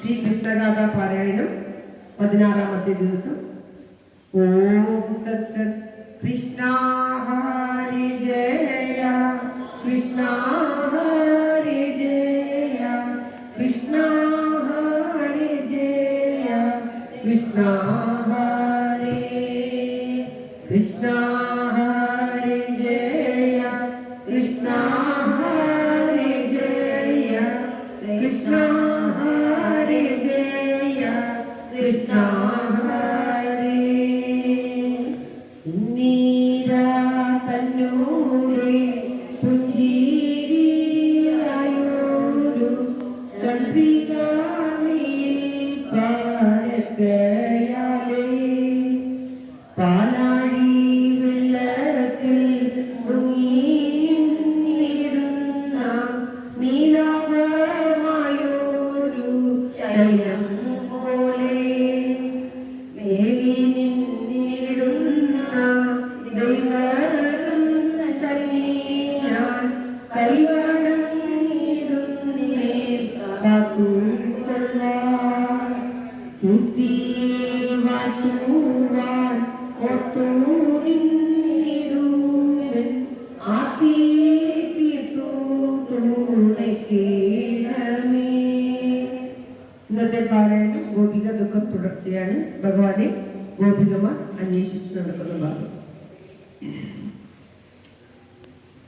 ശ്രീകൃഷ്ണഗാഥ പാരായണം 16-ാമത്തെ ദിവസം. ഓം തത്സത്. കൃഷ്ണ ഹരി ജയ കൃഷ്ണ ഹരി ജയ കൃഷ്ണ ഹരി ജയ കൃഷ്ണ ഹരി കൃഷ്ണ ഹരി ജയ കൃഷ്ണ ഹരി ജയ കൃഷ്ണ ഹരി ജയ കൃഷ്ണ ഹരി. നീരാ തന്നൂടെ പുഞ്ചിരിയായൊരു ചന്ദ്രികാമിയിൽ പാരക്കയാലേ പാലാഴി വെള്ളത്തിൽ മുങ്ങിയിരുന്ന നീലാഭമായൊരു ശൈലം പോലെ മേലി നിന്നിടുന്ന ദൈവം തന്നെ ഞാൻ കൈവണങ്ങിടുന്നേ കാത്തുകൊള്ളാൻ. മുക്തിയെ വാഴ്ത്തുവാൻ ഒത്തുനിന്നിടുവൻ ആർത്തിയെ തീർത്തു തുണയ്ക്കേണമേ. ഇന്നത്തെ പാരായണം ഗോപിക ദുഃഖം തുടർച്ചയാണ്. ഭഗവാനെ ഗോപികമാർ അന്വേഷിച്ചു നടക്കുന്ന ഭാഗം.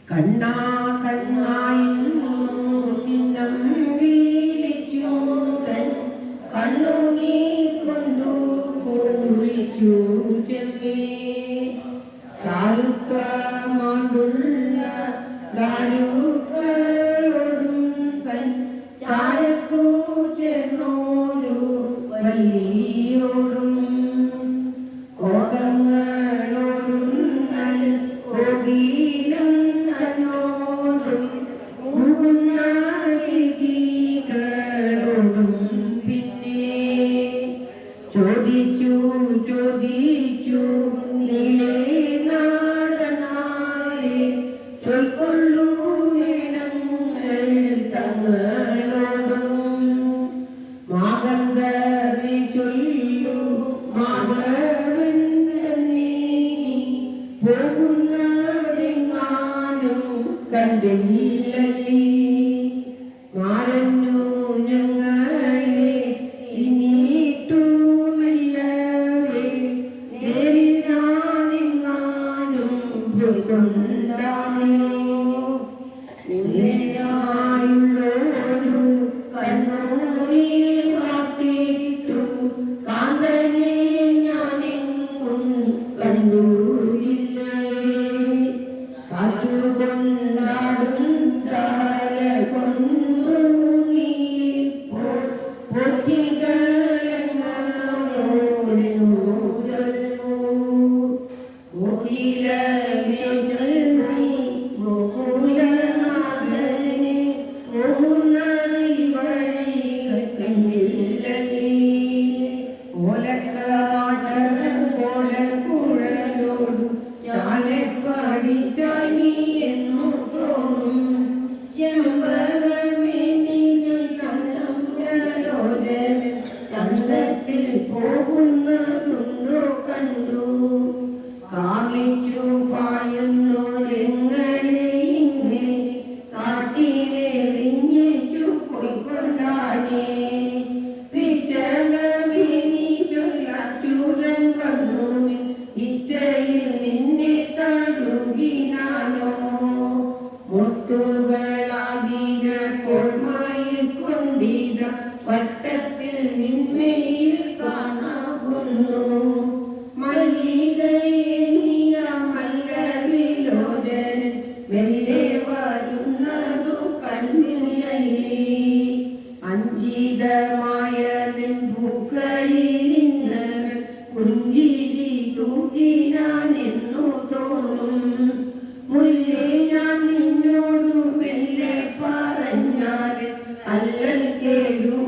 കണ്ണാ കണ്ണായിരുന്നു നിന്നം വീലിച്ചൂതൻ കണ്ണുനീർ കൊണ്ടു കുളിച്ചു ചെമ്മേ ചാരുക്കമാണ്ടുള്ള ദാരുക്കളോടും തൻ ചായക്കു ചേർന്നോരു വല്ലിയോടും കോപങ്ങളോടും നൽ കോകിലം തന്നോടും കൂകുന്ന ഗീകളോടും പിന്നെ ചോദിച്ചു ചോദിച്ചു നീളേ നാടനാരെ ചൊൽക്കൊള്ളൂ വേണങ്ങൾ തങ്ങളോടും മാതങ്കവി ചൊല്ലു മാധവൻ തന്നെ പോകുന്നതെങ്ങാനും കണ്ടില്ലല്ലേ മാരഞ്ഞു ഞങ്ങളെ ഇനിയിട്ടുമില്ലവേ നേരിടാനെങ്ങാനും പോയിക്കൊണ്ടായോ നിന്നെയായുള്ളൊരു കണ്ണൂരിൽ വാർത്തിട്ടു കാന്തനെ ഞാനെങ്ങും കണ്ടൂരില്ലേ കാറ്റുകൊണ്ടാടും താല കൊണ്ടു നീപ്പോൾ പൊറ്റികളെങ്ങോരൂ ഗോകുലമേ ചൊല്ലി ഗോകുലനാഥനെ പോകുന്ന വഴികൾ കണ്ടില്ലല്ലേ ഓലക്കാട്ടവൻ ഓലക്കുഴലോടു ചാലപ്പടിച്ചായി നീ എന്നു തോന്നും ചെമ്പകമേ നീയും ചന്ദ്രലോചന ചന്ദ്രത്തിൽ പോകുന്നതുണ്ടോ കണ്ടു കാമിച്ചു പായുന്നോരെങ്ങളെ ഇങ്ങനെ കാട്ടിലെറിഞ്ഞു പോയിക്കൊണ്ടാനേ പിച്ചകമേ നീ ചൊല്ലൂരൻ വന്നു ഇച്ഛയിൽ നിന്നെ തഴുകിനാനോ മുട്ടുകളാകിന കോൾമയിൽ കൊണ്ടിത വട്ടത്തിൽ നിന്മയിൽ കാണാകുന്നു മല്ലികയെ നീയ മല്ലവിലോചനൻ മെല്ലെ വരുന്നതു കണ്ടില്ലല്ലേ അഞ്ചിതമായ നിൻപൂക്കളിലിന്നവൻ പുഞ്ചിരി തൂകിനാനെന്നു തോന്നും മുല്ലേ ഞാൻ നിന്നോടു മെല്ലെ പറഞ്ഞാൽ അല്ലൽ കേടും